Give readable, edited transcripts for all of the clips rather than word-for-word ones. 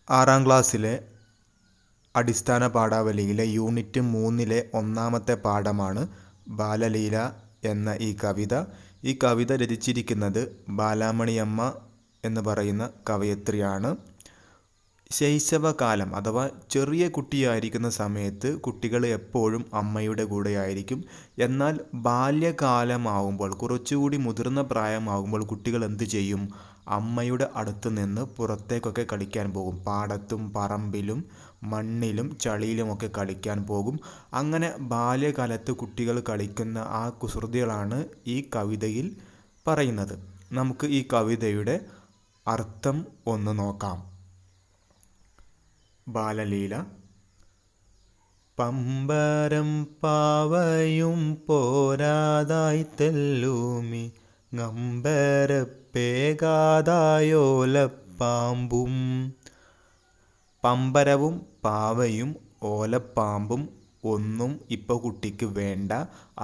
6ാം ക്ലാസ്സിലെ അടിസ്ഥാന പാഠാവലിയിലെ യൂണിറ്റ് 3-ലെ 1-ാമത്തെ പാഠമാണ് ബാലലീല എന്ന ഈ കവിത. ഈ കവിത രചിച്ചിരിക്കുന്നത് ബാലാമണിയമ്മ എന്ന് പറയുന്ന കവയത്രിയാണ്. ശൈശവകാലം അഥവാ ചെറിയ കുട്ടിയായിരിക്കുന്ന സമയത്ത് കുട്ടികൾ എപ്പോഴും അമ്മയുടെ കൂടെയായിരിക്കും. എന്നാൽ ബാല്യകാലമാവുമ്പോൾ, കുറച്ചുകൂടി മുതിർന്ന പ്രായമാകുമ്പോൾ കുട്ടികൾ എന്ത് ചെയ്യും? അമ്മയുടെ അടുത്ത് നിന്ന് പുറത്തേക്കൊക്കെ കളിക്കാൻ പോകും. പാടത്തും പറമ്പിലും മണ്ണിലും ചളിയിലുമൊക്കെ കളിക്കാൻ പോകും. അങ്ങനെ ബാല്യകാലത്ത് കുട്ടികൾ കളിക്കുന്ന ആ കുസൃതികളാണ് ഈ കവിതയിൽ പറയുന്നത്. നമുക്ക് ഈ കവിതയുടെ അർത്ഥം ഒന്ന് നോക്കാം. ബാലലീല. പമ്പരം പാവയും പോരാതായി തെല്ലൂമി ngമ്പരപ്പേകാതായോലപ്പാമ്പും. പമ്പരവും പാവയും ഓലപ്പാമ്പും ഒന്നും ഇപ്പോൾ കുട്ടിക്ക് വേണ്ട.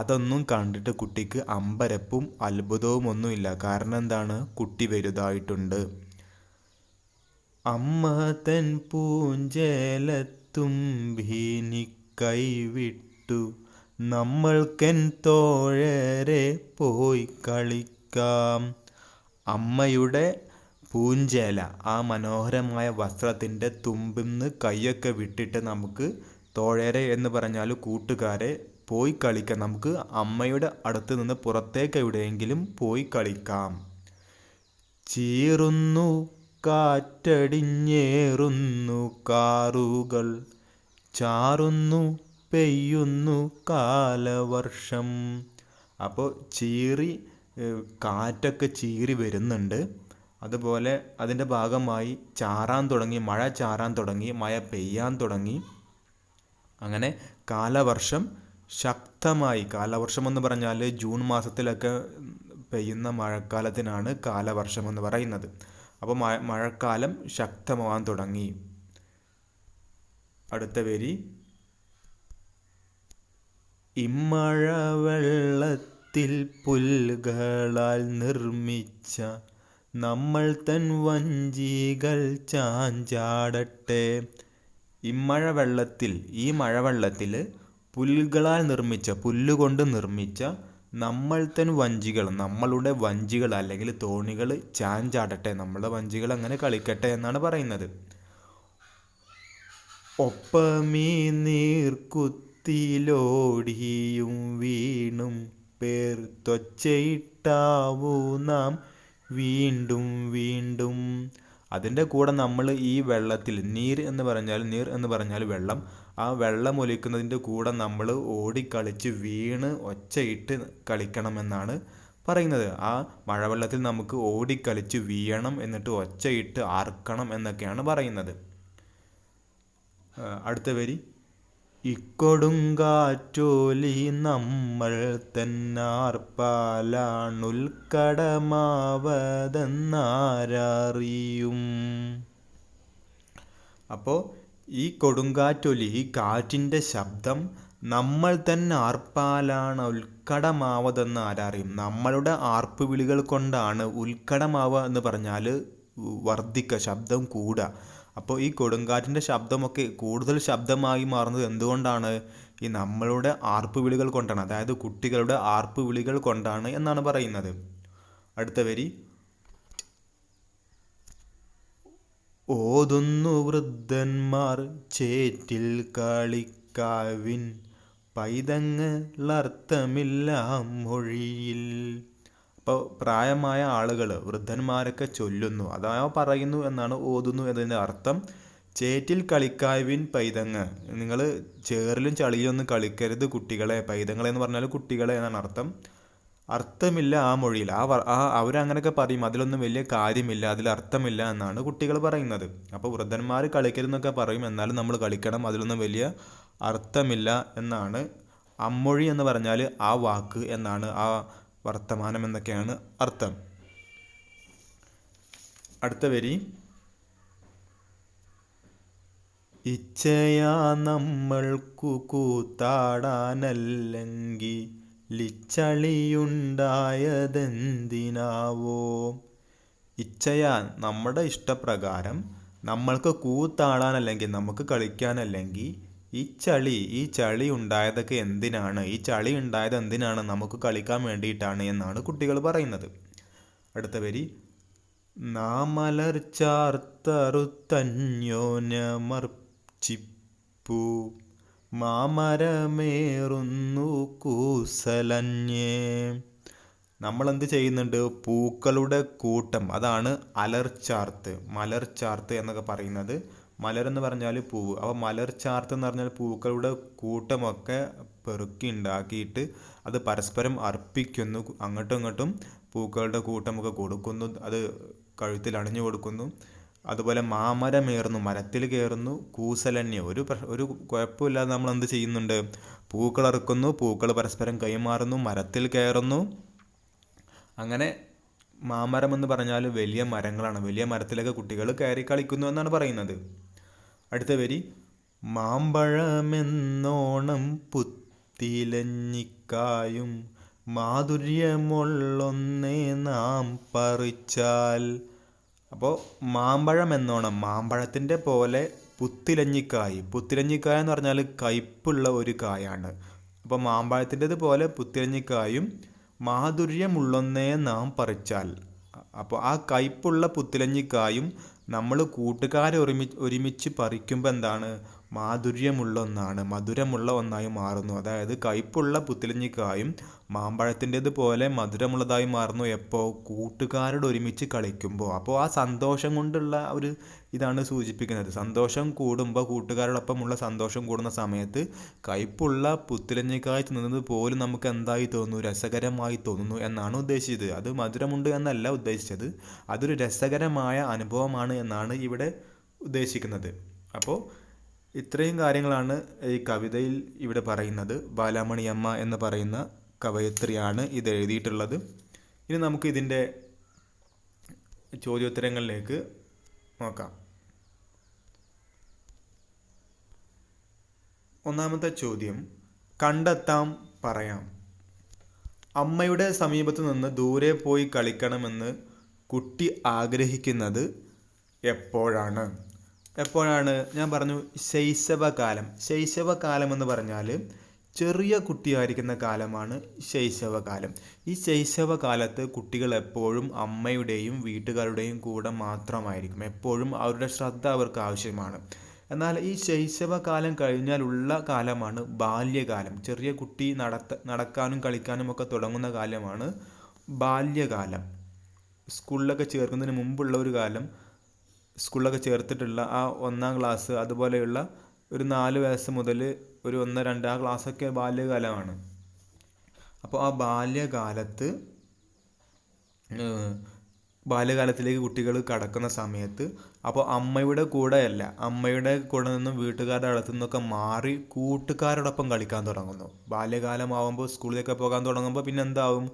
അതൊന്നും കണ്ടിട്ട് കുട്ടിക്ക് അമ്പരപ്പും അത്ഭുതവും ഒന്നുമില്ല. കാരണം എന്താണ്? കുട്ടി വലുതായിട്ടുണ്ട്. അമ്മ തൻ പൂഞ്ചേലത്തുമ്പീനി കൈവിട്ടു നമ്മൾക്കെൻ തോഴരെ പോയി കളിക്കാം. അമ്മയുടെ പൂഞ്ചേല, ആ മനോഹരമായ വസ്ത്രത്തിൻ്റെ തുമ്പിന്ന് കൈയൊക്കെ വിട്ടിട്ട് നമുക്ക് തോഴരെ എന്ന് പറഞ്ഞാൽ കൂട്ടുകാരെ പോയി കളിക്കാം. നമുക്ക് അമ്മയുടെ അടുത്ത് നിന്ന് പുറത്തേക്ക് എവിടെയെങ്കിലും പോയി കളിക്കാം. ചീറുന്നു കാറ്റടിഞ്ഞേറുന്നു കാറുകൾ, ചാറുന്നു പെയ്യുന്നു കാലവർഷം. അപ്പോൾ കാറ്റൊക്കെ ചീറി വരുന്നുണ്ട്. അതുപോലെ അതിൻ്റെ ഭാഗമായി മഴ ചാറാൻ തുടങ്ങി, മഴ പെയ്യാൻ തുടങ്ങി. അങ്ങനെ കാലവർഷം ശക്തമായി. കാലവർഷം എന്ന് പറഞ്ഞാൽ ജൂൺ മാസത്തിലൊക്കെ പെയ്യുന്ന മഴക്കാലത്തിനാണ് കാലവർഷം എന്ന് പറയുന്നത്. അപ്പോൾ മഴക്കാലം ശക്തമാവാൻ തുടങ്ങി. അടുത്ത വരി. ഇമ്മഴവെള്ളത്തിൽ പുൽകളാൽ നിർമ്മിച്ച നമ്മൾ തൻ വഞ്ചികൾ ചാഞ്ചാടട്ടെ. ഈ മഴവെള്ളത്തിൽ പുല്ലുകളാൽ നിർമ്മിച്ച, പുല്ലുകൊണ്ട് നിർമ്മിച്ച നമ്മൾ തൻ വഞ്ചികൾ, നമ്മളുടെ വഞ്ചികൾ അല്ലെങ്കിൽ തോണികൾ ചാഞ്ചാടട്ടെ, നമ്മളുടെ വഞ്ചികൾ അങ്ങനെ കളിക്കട്ടെ എന്നാണ് പറയുന്നത്. ഒപ്പമീ നീർക്കുത്തിലോടിയും വീണും പേർത്തൊച്ചയിട്ടാവൂ നാം വീണ്ടും വീണ്ടും. അതിൻ്റെ കൂടെ നമ്മൾ ഈ വെള്ളത്തിൽ, നീർ എന്ന് പറഞ്ഞാൽ വെള്ളം, ആ വെള്ളം ഒലിക്കുന്നതിൻ്റെ കൂടെ നമ്മൾ ഓടിക്കളിച്ച് വീണ് ഒച്ചയിട്ട് കളിക്കണമെന്നാണ് പറയുന്നത്. ആ മഴവെള്ളത്തിൽ നമുക്ക് ഓടിക്കളിച്ച് വീഴണം, എന്നിട്ട് ഒച്ചയിട്ട് ആർക്കണം എന്നൊക്കെയാണ് പറയുന്നത്. അടുത്ത വരി. ഇക്കൊടുങ്കാറ്റോലി നമ്മൾ തന്നാർപ്പാലാണുൽക്കടമാവതെന്നാരറിയും. അപ്പോൾ ഈ കൊടുങ്കാറ്റൊലി, ഈ കാറ്റിൻ്റെ ശബ്ദം നമ്മൾ തന്നെ ആർപ്പാലാണ് ഉൽക്കടമാവതെന്ന് ആരറിയും. നമ്മളുടെ ആർപ്പ് വിളികൾ കൊണ്ടാണ്. ഉൽക്കടമാവുക എന്ന് പറഞ്ഞാൽ വർദ്ധിക്കുക, ശബ്ദം കൂടുക. അപ്പോൾ ഈ കൊടുങ്കാറ്റിൻ്റെ ശബ്ദമൊക്കെ കൂടുതൽ ശബ്ദമായി മാറുന്നത് എന്തുകൊണ്ടാണ്? ഈ നമ്മളുടെ ആർപ്പ് വിളികൾ കൊണ്ടാണ്, അതായത് കുട്ടികളുടെ ആർപ്പ് വിളികൾ കൊണ്ടാണ് എന്നാണ് പറയുന്നത്. അടുത്ത വരി. ഓതുന്നു വൃദ്ധന്മാർ ചേറ്റിൽ കളിക്കാവിൻ പൈതങ്ങളർത്ഥമില്ല മൊഴിയിൽ. അപ്പോൾ പ്രായമായ ആളുകൾ, വൃദ്ധന്മാരൊക്കെ ചൊല്ലുന്നു, അതാ പറയുന്നു എന്നാണ് ഓതുന്നു എന്നതിൻ്റെ അർത്ഥം. ചേറ്റിൽ കളിക്കാവിൻ പൈതങ്ങ്, നിങ്ങൾ ചേറിലും ചളിയിലൊന്നും കളിക്കരുത് കുട്ടികളെ. പൈതങ്ങളെ എന്ന് പറഞ്ഞാൽ കുട്ടികളെ എന്നാണ് അർത്ഥം. അർത്ഥമില്ല ആ മൊഴിയിൽ. അവരങ്ങനെയൊക്കെ പറയും, അതിലൊന്നും വലിയ കാര്യമില്ല, അതിൽ അർത്ഥമില്ല എന്നാണ് കുട്ടികൾ പറയുന്നത്. അപ്പോൾ വൃദ്ധന്മാർ കളിക്കരുതെന്നൊക്കെ പറയും, എന്നാലും നമ്മൾ കളിക്കണം, അതിലൊന്നും വലിയ അർത്ഥമില്ല എന്നാണ്. അമ്മൊഴി എന്ന് പറഞ്ഞാൽ ആ വാക്ക് എന്നാണ്, ആ വർത്തമാനം എന്നൊക്കെയാണ് അർത്ഥം. അടുത്ത വരി. ഇച്ഛയാ നമ്മൾക്കു കൂത്താടാനല്ലെങ്കിൽ ലിച്ചളിയുണ്ടായതെന്തിനാവോ. ഇച്ഛയാ നമ്മുടെ ഇഷ്ടപ്രകാരം നമ്മൾക്ക് കൂത്താടാനല്ലെങ്കിൽ നമുക്ക് കളിക്കാനല്ലെങ്കിൽ ഈ ചളി ഉണ്ടായതൊക്കെ എന്തിനാണ്, ഈ ചളി ഉണ്ടായത് എന്തിനാണ്, നമുക്ക് കളിക്കാൻ വേണ്ടിയിട്ടാണ് എന്നാണ് കുട്ടികൾ പറയുന്നത്. അടുത്ത വരി, നാമലർ ചാർത്തറുത്തന്യോന്യമർച്ചിപ്പു മാമരമേറുന്നു കൂസലന്യേ. നമ്മളെന്ത് ചെയ്യുന്നുണ്ട്, പൂക്കളുടെ കൂട്ടം, അതാണ് അലർച്ചാർത്ത്, മലർച്ചാർത്ത് എന്നൊക്കെ പറയുന്നത്. മലരെന്ന് പറഞ്ഞാൽ പൂവ്, അപ്പോൾ മലർച്ചാർത്ത് എന്ന് പറഞ്ഞാൽ പൂക്കളുടെ കൂട്ടമൊക്കെ പെറുക്കി ഉണ്ടാക്കിയിട്ട് അത് പരസ്പരം അർപ്പിക്കുന്നു, അങ്ങോട്ടും ഇങ്ങോട്ടും പൂക്കളുടെ കൂട്ടമൊക്കെ കൊടുക്കുന്നു, അത് കഴുത്തിൽ അണിഞ്ഞു കൊടുക്കുന്നു. അതുപോലെ മാമരമേറുന്നു, മരത്തിൽ കയറുന്നു, കൂസലന്യ, ഒരു കുഴപ്പമില്ലാതെ നമ്മൾ എന്ത് ചെയ്യുന്നുണ്ട്, പൂക്കൾ ഇറക്കുന്നു, പൂക്കൾ പരസ്പരം കൈമാറുന്നു, മരത്തിൽ കയറുന്നു. അങ്ങനെ മാമരം എന്ന് പറഞ്ഞാൽ വലിയ മരങ്ങളാണ്, വലിയ മരത്തിലൊക്കെ കുട്ടികൾ കയറി കളിക്കുന്നു എന്നാണ് പറയുന്നത്. അടുത്ത വരി, മാമ്പഴമെന്നോണം പുത്തിലഞ്ഞിക്കായും മാധുര്യമൊള്ളൊന്നേ നാം പറിച്ചാൽ. അപ്പോൾ മാമ്പഴം എന്നോണം, മാമ്പഴത്തിൻ്റെ പോലെ പുത്തിലഞ്ഞിക്കായ്, പുത്തിലഞ്ഞിക്കായ എന്ന് പറഞ്ഞാൽ കയ്പുള്ള ഒരു കായാണ്. അപ്പോൾ മാമ്പഴത്തിൻ്റെത് പോലെ പുത്തിലഞ്ഞിക്കായും മാധുര്യമുള്ളൊന്നേ നാം പറിച്ചാൽ. അപ്പോൾ ആ കയ്പുള്ള പുത്തിലഞ്ഞിക്കായും നമ്മൾ കൂട്ടുകാരെ ഒരുമിച്ച് പറിക്കുമ്പോൾ എന്താണ്, മാധുര്യമുള്ള ഒന്നാണ്, മധുരമുള്ള ഒന്നായി മാറുന്നു. അതായത് കയ്പുള്ള പുത്തിലഞ്ഞിക്കായും മാമ്പഴത്തിൻ്റെത് പോലെ മധുരമുള്ളതായി മാറുന്നു എപ്പോൾ, കൂട്ടുകാരോട് ഒരുമിച്ച് കളിക്കുമ്പോൾ. അപ്പോൾ ആ സന്തോഷം കൊണ്ടുള്ള ഒരു ഇതാണ് സൂചിപ്പിക്കുന്നത്. സന്തോഷം കൂടുമ്പോൾ, കൂട്ടുകാരോടൊപ്പമുള്ള സന്തോഷം കൂടുന്ന സമയത്ത് കയ്പുള്ള പുത്തിലഞ്ഞിക്കായ് തിന്നുന്നത് പോലും നമുക്ക് എന്തായി തോന്നുന്നു, രസകരമായി തോന്നുന്നു എന്നാണ് ഉദ്ദേശിച്ചത്. അത് മധുരമുണ്ട് എന്നല്ല ഉദ്ദേശിച്ചത്, അതൊരു രസകരമായ അനുഭവമാണ് എന്നാണ് ഇവിടെ ഉദ്ദേശിക്കുന്നത്. അപ്പോൾ ഇത്രയും കാര്യങ്ങളാണ് ഈ കവിതയിൽ ഇവിടെ പറയുന്നത്. ബാലാമണിയമ്മ എന്ന് പറയുന്ന കവയത്രിയാണ് ഇത് എഴുതിയിട്ടുള്ളത്. ഇനി നമുക്ക് ഇതിൻ്റെ ചോദ്യോത്തരങ്ങളിലേക്ക് നോക്കാം. ഒന്നാമത്തെ ചോദ്യം, കണ്ടെത്താം, പറയാം. അമ്മയുടെ സമീപത്ത് നിന്ന് ദൂരെ പോയി കളിക്കണമെന്ന് കുട്ടി ആഗ്രഹിക്കുന്നത് എപ്പോഴാണ്? ഞാൻ പറഞ്ഞു ശൈശവകാലം. ശൈശവകാലം എന്ന് പറഞ്ഞാൽ ചെറിയ കുട്ടിയായിരിക്കുന്ന കാലമാണ് ശൈശവകാലം. ഈ ശൈശവകാലത്ത് കുട്ടികൾ എപ്പോഴും അമ്മയുടെയും വീട്ടുകാരുടെയും കൂടെ മാത്രമായിരിക്കും. എപ്പോഴും അവരുടെ ശ്രദ്ധ അവർക്ക് ആവശ്യമാണ്. എന്നാൽ ഈ ശൈശവകാലം കഴിഞ്ഞാലുള്ള കാലമാണ് ബാല്യകാലം. ചെറിയ കുട്ടി നടക്കാനും കളിക്കാനും ഒക്കെ തുടങ്ങുന്ന കാലമാണ് ബാല്യകാലം. സ്കൂളിലൊക്കെ ചേർക്കുന്നതിന് മുമ്പുള്ള ഒരു കാലം, സ്കൂളിലൊക്കെ ചേർത്തിട്ടുള്ള ആ 1ാം ക്ലാസ്, അതുപോലെയുള്ള ഒരു 4 വയസ്സ് മുതൽ ഒരു 1, 2 ആ ക്ലാസ്സൊക്കെ ബാല്യകാലമാണ്. അപ്പോൾ ആ ബാല്യകാലത്തിലേക്ക് കുട്ടികൾ കടക്കുന്ന സമയത്ത് അപ്പോൾ അമ്മയുടെ കൂടെ നിന്നും വീട്ടുകാരുടെ അടുത്തു നിന്നൊക്കെ മാറി കൂട്ടുകാരോടൊപ്പം കളിക്കാൻ തുടങ്ങുന്നു. ബാല്യകാലമാവുമ്പോൾ സ്കൂളിലേക്ക് പോകാൻ തുടങ്ങുമ്പോൾ പിന്നെ എന്താവും,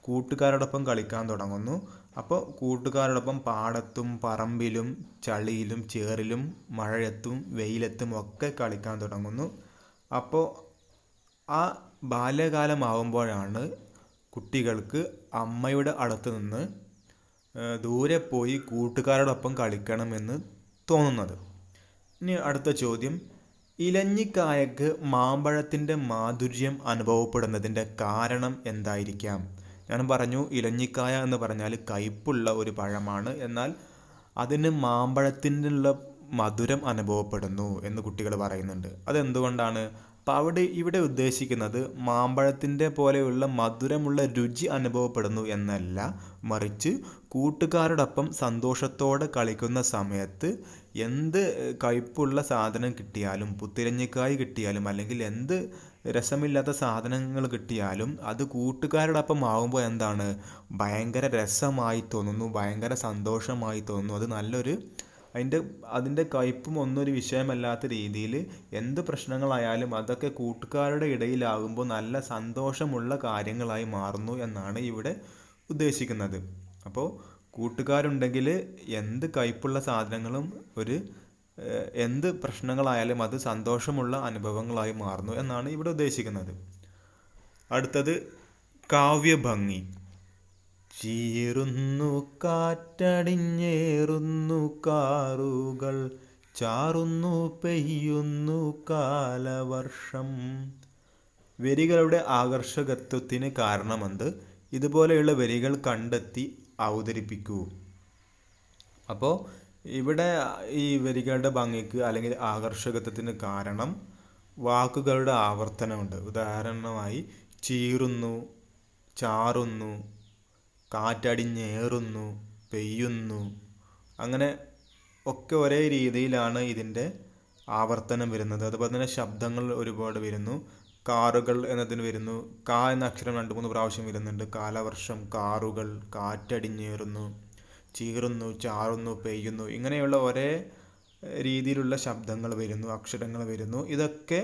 കൂട്ടുകാരോടൊപ്പം കളിക്കാൻ തുടങ്ങുന്നു. അപ്പോൾ കൂട്ടുകാരോടൊപ്പം പാടത്തും പറമ്പിലും ചളിയിലും ചേറിലും മഴയത്തും വെയിലത്തും ഒക്കെ കളിക്കാൻ തുടങ്ങുന്നു. അപ്പോൾ ആ ബാല്യകാലമാവുമ്പോഴാണ് കുട്ടികൾക്ക് അമ്മയുടെ അടുത്ത് നിന്ന് ദൂരെ പോയി കൂട്ടുകാരോടൊപ്പം കളിക്കണമെന്ന് തോന്നുന്നത്. ഇനി അടുത്ത ചോദ്യം, ഇലഞ്ഞിക്കായക്ക് മാമ്പഴത്തിൻ്റെ മാധുര്യം അനുഭവപ്പെടുന്നതിൻ്റെ കാരണം എന്തായിരിക്കാം? ഞാൻ പറഞ്ഞു ഇലഞ്ഞിക്കായ എന്ന് പറഞ്ഞാൽ കയ്പുള്ള ഒരു പഴമാണ്, എന്നാൽ അതിന് മാമ്പഴത്തിനുള്ള മധുരം അനുഭവപ്പെടുന്നു എന്ന് കുട്ടികൾ പറയുന്നുണ്ട്. അതെന്തുകൊണ്ടാണ്? അപ്പോൾ ഇവിടെ ഉദ്ദേശിക്കുന്നത് മാമ്പഴത്തിൻ്റെ പോലെയുള്ള മധുരമുള്ള രുചി അനുഭവപ്പെടുന്നു എന്നല്ല, മറിച്ച് കൂട്ടുകാരോടൊപ്പം സന്തോഷത്തോടെ കളിക്കുന്ന സമയത്ത് എന്ത് കയ്പുള്ള സാധനം കിട്ടിയാലും, പുത്തിരഞ്ഞിക്കായ് കിട്ടിയാലും, അല്ലെങ്കിൽ എന്ത് രസമില്ലാത്ത സാധനങ്ങൾ കിട്ടിയാലും അത് കൂട്ടുകാരോടൊപ്പം ആവുമ്പോൾ എന്താണ്, ഭയങ്കര രസമായി തോന്നുന്നു, ഭയങ്കര സന്തോഷമായി തോന്നുന്നു. അത് നല്ലൊരു അതിൻ്റെ കയ്പും ഒന്നൊരു വിഷയമല്ലാത്ത രീതിയിൽ എന്ത് പ്രശ്നങ്ങളായാലും അതൊക്കെ കൂട്ടുകാരുടെ ഇടയിലാകുമ്പോൾ നല്ല സന്തോഷമുള്ള കാര്യങ്ങളായി മാറുന്നു എന്നാണ് ഇവിടെ ഉദ്ദേശിക്കുന്നത്. അപ്പോൾ കൂട്ടുകാരുണ്ടെങ്കിൽ എന്ത് കയ്പുള്ള സാധനങ്ങളും എന്ത് പ്രശ്നങ്ങളായാലും അത് സന്തോഷമുള്ള അനുഭവങ്ങളായി മാറുന്നു എന്നാണ് ഇവിടെ ഉദ്ദേശിക്കുന്നത്. അടുത്തത് കാവ്യഭംഗി. ചീറുന്നു കാറ്റടിഞ്ഞേറുന്നു കാറുകൾ, ചാറുന്നു പെയ്യുന്നു കാലവർഷം. വരികളുടെ ആകർഷകത്വത്തിന് കാരണമെന്ത്? ഇതുപോലെയുള്ള വരികൾ കണ്ടെത്തി അവതരിപ്പിക്കൂ. അപ്പോൾ ഇവിടെ ഈ വരികളുടെ ഭംഗിക്ക് അല്ലെങ്കിൽ ആകർഷകത്വത്തിന് കാരണം വാക്കുകളുടെ ആവർത്തനമുണ്ട്. ഉദാഹരണമായി ചീറുന്നു, ചാറുന്നു, കാറ്റടിഞ്ഞേറുന്നു, പെയ്യുന്നു, അങ്ങനെ ഒക്കെ ഒരേ രീതിയിലാണ് ഇതിൻ്റെ ആവർത്തനം വരുന്നത്. അതുപോലെ തന്നെ ശബ്ദങ്ങൾ ഒരുപാട് വരുന്നു. കാറുകൾ എന്നതിന് വരുന്നു, കാ എന്ന അക്ഷരം 2-3 പ്രാവശ്യം വരുന്നുണ്ട്. കാലവർഷം, കാറുകൾ, കാറ്റടിഞ്ഞേറുന്നു, ചീറുന്നു, ചാറുന്നു, പെയ്യുന്നു, ഇങ്ങനെയുള്ള ഒരേ രീതിയിലുള്ള ശബ്ദങ്ങൾ വരുന്നു, അക്ഷരങ്ങൾ വരുന്നു. ഇതൊക്കെ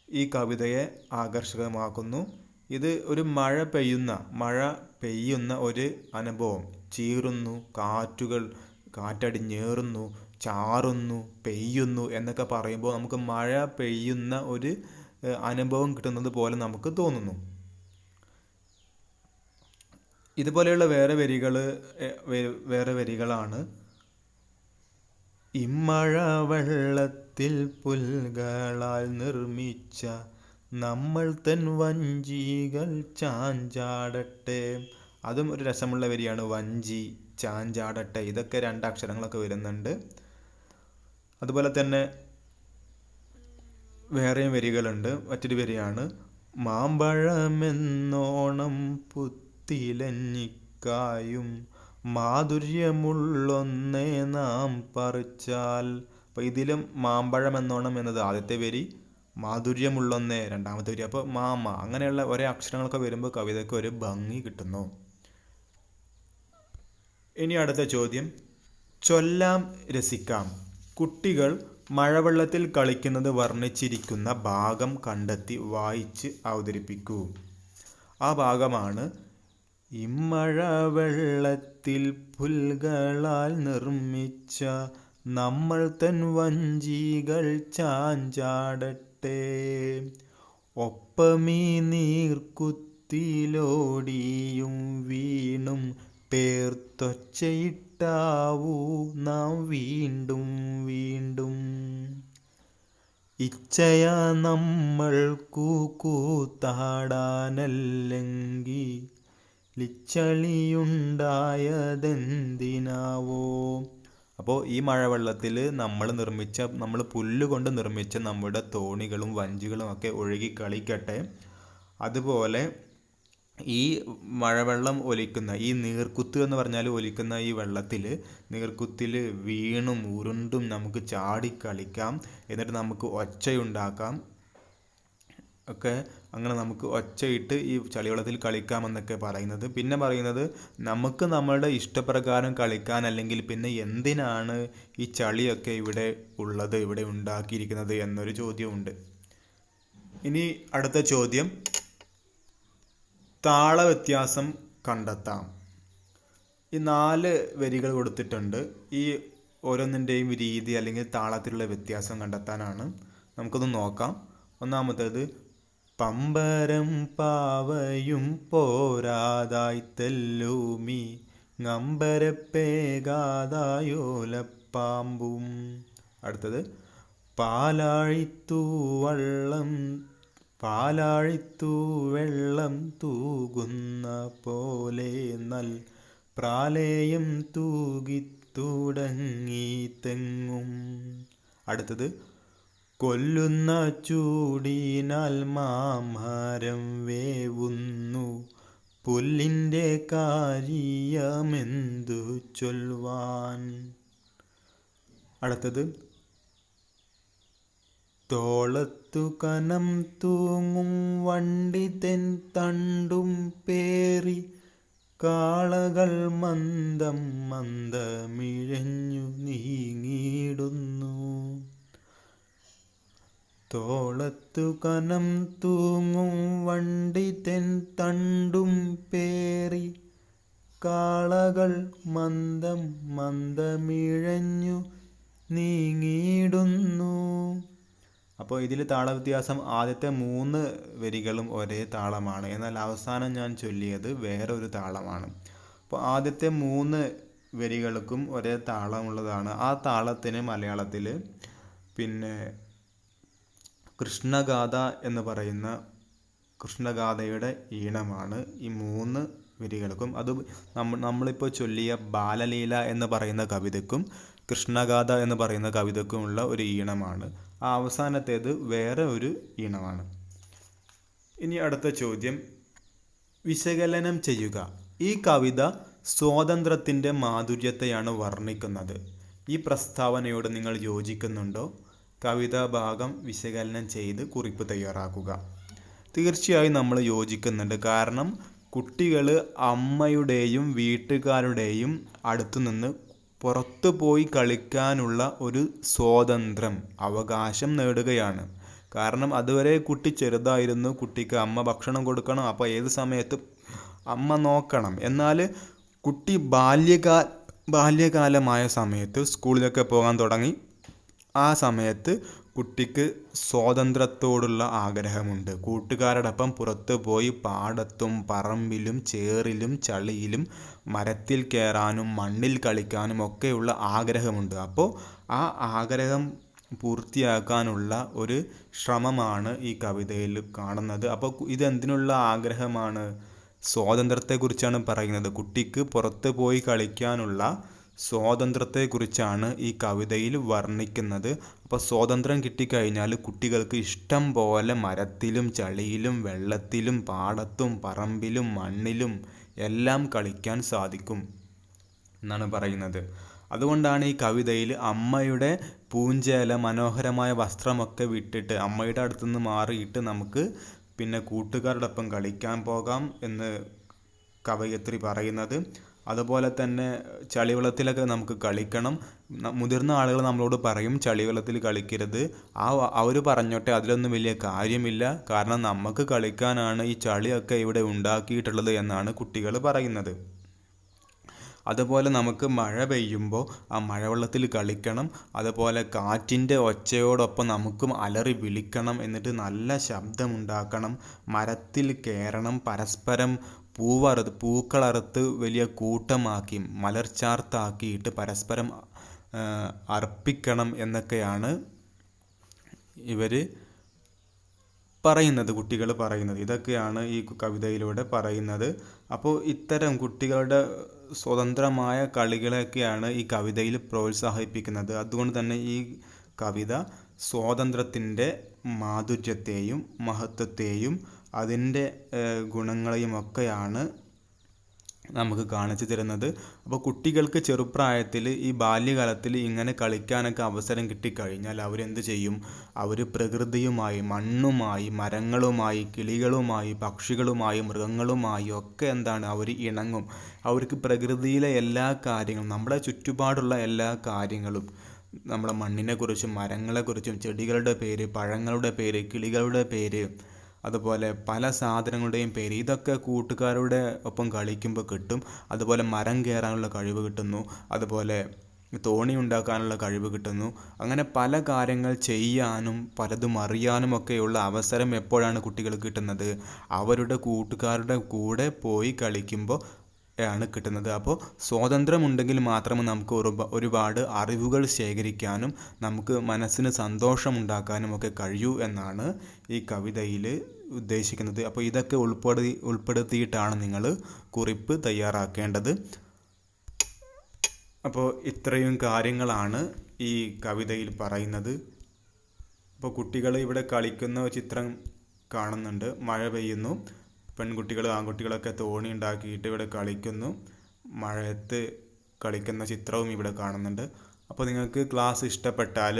ഈ കവിതയെ ആകർഷകമാക്കുന്നു. ഇത് ഒരു മഴ പെയ്യുന്ന ഒരു അനുഭവം. ചീറുന്നു, കാറ്റടിഞ്ഞേറുന്നു, ചാറുന്നു, പെയ്യുന്നു എന്നൊക്കെ പറയുമ്പോൾ നമുക്ക് മഴ പെയ്യുന്ന ഒരു അനുഭവം കിട്ടുന്നത് പോലെ നമുക്ക് തോന്നുന്നു. ഇതുപോലെയുള്ള വേറെ വരികളാണ് ഇമ്മഴ വെള്ളത്തിൽ പുൽകളാൽ നിർമ്മിച്ച നമ്മൾ തൻ വഞ്ചികൾ ചാഞ്ചാടട്ടെ. അതും ഒരു രസമുള്ള വരിയാണ്. വഞ്ചി, ചാഞ്ചാടട്ടെ, ഇതൊക്കെ 2 അക്ഷരങ്ങളൊക്കെ വരുന്നുണ്ട്. അതുപോലെ തന്നെ വേറെയും വരികളുണ്ട്. മറ്റൊരു വരിയാണ് മാമ്പഴമെന്നോണം പുത്തിലഞ്ഞിക്കായും മാധുര്യമുള്ളൊന്നേ നാം പറിച്ചാൽ. അപ്പോൾ ഇതിലും മാമ്പഴമെന്നോണം എന്നത് ആദ്യത്തെ വരി, മാധുര്യമുള്ളൊന്നേ രണ്ടാമത്തെ വരി. അപ്പോൾ അങ്ങനെയുള്ള ഒരേ അക്ഷരങ്ങളൊക്കെ വരുമ്പോൾ കവിതയ്ക്ക് ഒരു ഭംഗി കിട്ടുന്നു. ഇനി അടുത്ത ചോദ്യം, ചൊല്ലാം രസിക്കാം. കുട്ടികൾ മഴവെള്ളത്തിൽ കളിക്കുന്നത് വർണ്ണിച്ചിരിക്കുന്ന ഭാഗം കണ്ടെത്തി വായിച്ച് അവതരിപ്പിക്കൂ. ആ ഭാഗമാണ് ഇമ്മഴ വെള്ളത്തിൽ പുൽകളാൽ നിർമ്മിച്ച നമ്മൾ തൻ വഞ്ചികൾ ചാഞ്ചാടട്ടെ. ഒപ്പമീ നീർക്കുത്തിലോടിയും വീണും പേർത്തൊച്ചയിട്ടാവൂ നാം വീണ്ടും വീണ്ടും. ഇച്ഛയാ നമ്മൾക്കു കൂത്താടാനല്ലെങ്കിൽ ലിച്ചളിയുണ്ടായതെന്തിനാവോ. അപ്പോൾ ഈ മഴവെള്ളത്തിൽ നമ്മൾ പുല്ലുകൊണ്ട് നിർമ്മിച്ച നമ്മുടെ തോണികളും വഞ്ചികളും ഒക്കെ ഒഴുകി കളിക്കട്ടെ. അതുപോലെ ഈ മഴവെള്ളം ഒലിക്കുന്ന ഈ നീർക്കുത്ത് എന്ന് പറഞ്ഞാൽ ഒലിക്കുന്ന ഈ നീർക്കുത്തിൽ വീണും ഉരുണ്ടും നമുക്ക് ചാടി കളിക്കാം. എന്നിട്ട് നമുക്ക് ഒച്ചയുണ്ടാക്കാം ഒക്കെ. അങ്ങനെ നമുക്ക് ഒച്ചയിട്ട് ഈ ചളിവെള്ളത്തിൽ കളിക്കാമെന്നൊക്കെ പറയുന്നത്. പിന്നെ പറയുന്നത് നമുക്ക് നമ്മളുടെ ഇഷ്ടപ്രകാരം കളിക്കാൻ അല്ലെങ്കിൽ പിന്നെ എന്തിനാണ് ഈ ചളിയൊക്കെ ഇവിടെ ഉള്ളത്, ഇവിടെ ഉണ്ടാക്കിയിരിക്കുന്നത് എന്നൊരു ചോദ്യമുണ്ട്. ഇനി അടുത്ത ചോദ്യം, താളവ്യത്യാസം കണ്ടെത്താം. ഈ 4 വരികൾ കൊടുത്തിട്ടുണ്ട്. ഈ ഓരോന്നിൻ്റെയും രീതി അല്ലെങ്കിൽ താളത്തിലുള്ള വ്യത്യാസം കണ്ടെത്താനാണ്. നമുക്കൊന്ന് നോക്കാം. ഒന്നാമത്തേത്, പമ്പരം പാവയും പോരാതായി തെല്ലൂമി ngമ്പരപ്പേകാതായോലപ്പാമ്പും. അടുത്തത്, പാലാഴിത്തൂ വെള്ളം തൂകുന്ന പോലെ നൽ പ്രാലേയം തൂകിത്തുടങ്ങി തെങ്ങും. അടുത്തത്, കൊല്ലുന്ന ചൂടിനാൽ മാമരം വേവുന്നു പുല്ലിൻ്റെ കാര്യമെന്തു ചൊൽവാൻ. അടുത്തത്, തോളത്തു കനം തൂങ്ങും വണ്ടി തെൻ തണ്ടും പേറി കാളകൾ മന്ദം മന്ദമിഴഞ്ഞു നീങ്ങിടുന്നു. തോളത്തു കനം തൂങ്ങും വണ്ടി തെൻ തണ്ടും പേറി കാളകൾ മന്ദം മന്ദമിഴഞ്ഞു നീങ്ങിടുന്നു. അപ്പോൾ ഇതിൽ താളവ്യത്യാസം ആദ്യത്തെ 3 വരികളും ഒരേ താളമാണ്. എന്നാൽ അവസാനം ഞാൻ ചൊല്ലിയത് വേറൊരു താളമാണ്. അപ്പോൾ ആദ്യത്തെ 3 വരികൾക്കും ഒരേ താളമുള്ളതാണ്. ആ താളത്തിന് മലയാളത്തിൽ പിന്നെ കൃഷ്ണഗാഥ എന്ന് പറയുന്ന കൃഷ്ണഗാഥയുടെ ഈണമാണ് ഈ 3 വരികൾക്കും. അത് നമ്മളിപ്പോൾ ചൊല്ലിയ ബാലലീല എന്ന് പറയുന്ന കവിതയ്ക്കും കൃഷ്ണഗാഥ എന്ന് പറയുന്ന കവിതയ്ക്കുമുള്ള ഒരു ഈണമാണ്. ആ അവസാനത്തേത് വേറെ ഒരു ഈണമാണ്. ഇനി അടുത്ത ചോദ്യം, വിശകലനം ചെയ്യുക. ഈ കവിത സ്വാതന്ത്ര്യത്തിൻ്റെ മാധുര്യത്തെയാണ് വർണ്ണിക്കുന്നത്. ഈ പ്രസ്താവനയോട് നിങ്ങൾ യോജിക്കുന്നുണ്ടോ? കവിതാ ഭാഗം വിശകലനം ചെയ്ത് കുറിപ്പ് തയ്യാറാക്കുക. തീർച്ചയായും നമ്മൾ യോജിക്കുന്നുണ്ട്. കാരണം കുട്ടികൾ അമ്മയുടെയും വീട്ടുകാരുടെയും അടുത്തു നിന്ന് പുറത്തു പോയി കളിക്കാനുള്ള ഒരു സ്വാതന്ത്ര്യം, അവകാശം നേടുകയാണ്. കാരണം അതുവരെ കുട്ടി ചെറുതായിരുന്നു, കുട്ടിക്ക് അമ്മ ഭക്ഷണം കൊടുക്കണം, അപ്പോൾ ഏത് സമയത്തും അമ്മ നോക്കണം. എന്നാൽ കുട്ടി ബാല്യകാലമായ സമയത്ത് സ്കൂളിലൊക്കെ പോകാൻ തുടങ്ങി. ആ സമയത്ത് കുട്ടിക്ക് സ്വാതന്ത്ര്യത്തോടുള്ള ആഗ്രഹമുണ്ട്. കൂട്ടുകാരോടൊപ്പം പുറത്തു പോയി പാടത്തും പറമ്പിലും ചേറിലും ചളിയിലും മരത്തിൽ കയറാനും മണ്ണിൽ കളിക്കാനും ഒക്കെയുള്ള ആഗ്രഹമുണ്ട്. അപ്പോൾ ആ ആഗ്രഹം പൂർത്തിയാക്കാനുള്ള ഒരു ശ്രമമാണ് ഈ കവിതയിൽ കാണുന്നത്. അപ്പോൾ ഇതെന്തിനുള്ള ആഗ്രഹമാണ്? സ്വാതന്ത്ര്യത്തെക്കുറിച്ചാണ് പറയുന്നത്. കുട്ടിക്ക് പുറത്ത് പോയി കളിക്കാനുള്ള സ്വാതന്ത്ര്യത്തെക്കുറിച്ചാണ് ഈ കവിതയിൽ വർണ്ണിക്കുന്നത്. അപ്പോൾ സ്വാതന്ത്ര്യം കിട്ടിക്കഴിഞ്ഞാൽ കുട്ടികൾക്ക് ഇഷ്ടം പോലെ മരത്തിലും ചളിയിലും വെള്ളത്തിലും പാടത്തും പറമ്പിലും മണ്ണിലും എല്ലാം കളിക്കാൻ സാധിക്കും എന്നാണ് പറയുന്നത്. അതുകൊണ്ടാണ് ഈ കവിതയിൽ അമ്മയുടെ പൂഞ്ചേല മനോഹരമായ വസ്ത്രമൊക്കെ വിട്ടിട്ട് അമ്മയുടെ അടുത്തുനിന്ന് മാറിയിട്ട് നമുക്ക് പിന്നെ കൂട്ടുകാരോടൊപ്പം കളിക്കാൻ പോകാം എന്ന് കവയിത്രി പറയുന്നത്. അതുപോലെ തന്നെ ചളിവെള്ളത്തിലൊക്കെ നമുക്ക് കളിക്കണം. മുതിർന്ന ആളുകൾ നമ്മളോട് പറയും ചളിവെള്ളത്തിൽ കളിക്കരുത്. അവർ പറഞ്ഞോട്ടെ, അതിലൊന്നും വലിയ കാര്യമില്ല. കാരണം നമുക്ക് കളിക്കാനാണ് ഈ ചളിയൊക്കെ ഇവിടെ ഉണ്ടാക്കിയിട്ടുള്ളത് എന്നാണ് കുട്ടികൾ പറയുന്നത്. അതുപോലെ നമുക്ക് മഴ പെയ്യുമ്പോൾ ആ മഴവെള്ളത്തിൽ കളിക്കണം. അതുപോലെ കാറ്റിൻ്റെ ഒച്ചയോടൊപ്പം നമുക്കും അലറി വിളിക്കണം. എന്നിട്ട് നല്ല ശബ്ദമുണ്ടാക്കണം. മരത്തിൽ കയറണം. പരസ്പരം പൂക്കളറുത്ത് വലിയ കൂട്ടമാക്കി മലർച്ചാർത്താക്കിയിട്ട് പരസ്പരം അർപ്പിക്കണം എന്നൊക്കെയാണ് ഇവർ പറയുന്നത്, കുട്ടികൾ പറയുന്നത്. ഇതൊക്കെയാണ് ഈ കവിതയിലൂടെ പറയുന്നത്. അപ്പോൾ ഇത്തരം കുട്ടികളുടെ സ്വതന്ത്രമായ കളികളൊക്കെയാണ് ഈ കവിതയിൽ പ്രോത്സാഹിപ്പിക്കുന്നത്. അതുകൊണ്ട് തന്നെ ഈ കവിത സ്വാതന്ത്ര്യത്തിൻ്റെ മാധുര്യത്തെയും മഹത്വത്തെയും അതിൻ്റെ ഗുണങ്ങളെയും ഒക്കെയാണ് നമുക്ക് കാണിച്ചു തരുന്നത്. അപ്പോൾ കുട്ടികൾക്ക് ചെറുപ്രായത്തിൽ ഈ ബാല്യകാലത്തിൽ ഇങ്ങനെ കളിക്കാനൊക്കെ അവസരം കിട്ടിക്കഴിഞ്ഞാൽ അവരെന്ത് ചെയ്യും? അവർ പ്രകൃതിയുമായി, മണ്ണുമായി, മരങ്ങളുമായി, കിളികളുമായി, പക്ഷികളുമായി, മൃഗങ്ങളുമായി ഒക്കെ അവർ ഇണങ്ങും. അവർക്ക് പ്രകൃതിയിലെ എല്ലാ കാര്യങ്ങളും, നമ്മുടെ ചുറ്റുപാടുള്ള എല്ലാ കാര്യങ്ങളും, നമ്മുടെ മണ്ണിനെക്കുറിച്ചും മരങ്ങളെക്കുറിച്ചും ചെടികളുടെ പേര്, പഴങ്ങളുടെ പേര്, കിളികളുടെ പേര്, അതുപോലെ പല സാധനങ്ങളുടെയും പേര്, ഇതൊക്കെ കൂട്ടുകാരുടെ ഒപ്പം കളിക്കുമ്പോൾ കിട്ടും. അതുപോലെ മരം കയറാനുള്ള കഴിവ് കിട്ടുന്നു. അതുപോലെ തോണി ഉണ്ടാക്കാനുള്ള കഴിവ് കിട്ടുന്നു. അങ്ങനെ പല കാര്യങ്ങൾ ചെയ്യാനും പലതും അറിയാനും ഒക്കെയുള്ള അവസരം എപ്പോഴാണ് കുട്ടികൾക്ക് കിട്ടുന്നത്? അവരുടെ കൂട്ടുകാരുടെ കൂടെ പോയി കളിക്കുമ്പോൾ ആണ് കിട്ടുന്നത്. അപ്പോൾ സ്വാതന്ത്ര്യമുണ്ടെങ്കിൽ മാത്രമേ നമുക്ക് ഒരുപാട് അറിവുകൾ ശേഖരിക്കാനും നമുക്ക് മനസ്സിന് സന്തോഷമുണ്ടാക്കാനും ഒക്കെ കഴിയൂ എന്നാണ് ഈ കവിതയിൽ ഉദ്ദേശിക്കുന്നത്. അപ്പോൾ ഇതൊക്കെ ഉൾപ്പെടുത്തിയിട്ടാണ് നിങ്ങൾ കുറിപ്പ് തയ്യാറാക്കേണ്ടത്. അപ്പോൾ ഇത്രയും കാര്യങ്ങളാണ് ഈ കവിതയിൽ പറയുന്നത്. അപ്പോൾ കുട്ടികൾ ഇവിടെ കളിക്കുന്ന ചിത്രം കാണുന്നുണ്ട്. മഴ പെയ്യുന്നു, പെൺകുട്ടികൾ ആൺകുട്ടികളൊക്കെ തോണി ഉണ്ടാക്കിയിട്ട് ഇവിടെ കളിക്കുന്നു. മഴയത്ത് കളിക്കുന്ന ചിത്രവും ഇവിടെ കാണുന്നുണ്ട്. അപ്പോൾ നിങ്ങൾക്ക് ക്ലാസ് ഇഷ്ടപ്പെട്ടാൽ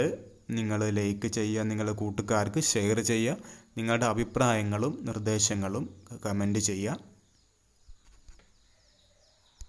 നിങ്ങൾ ലൈക്ക് ചെയ്യുക, നിങ്ങളുടെ കൂട്ടുകാർക്ക് ഷെയർ ചെയ്യുക, നിങ്ങളുടെ അഭിപ്രായങ്ങളും നിർദ്ദേശങ്ങളും കമൻറ്റ് ചെയ്യുക.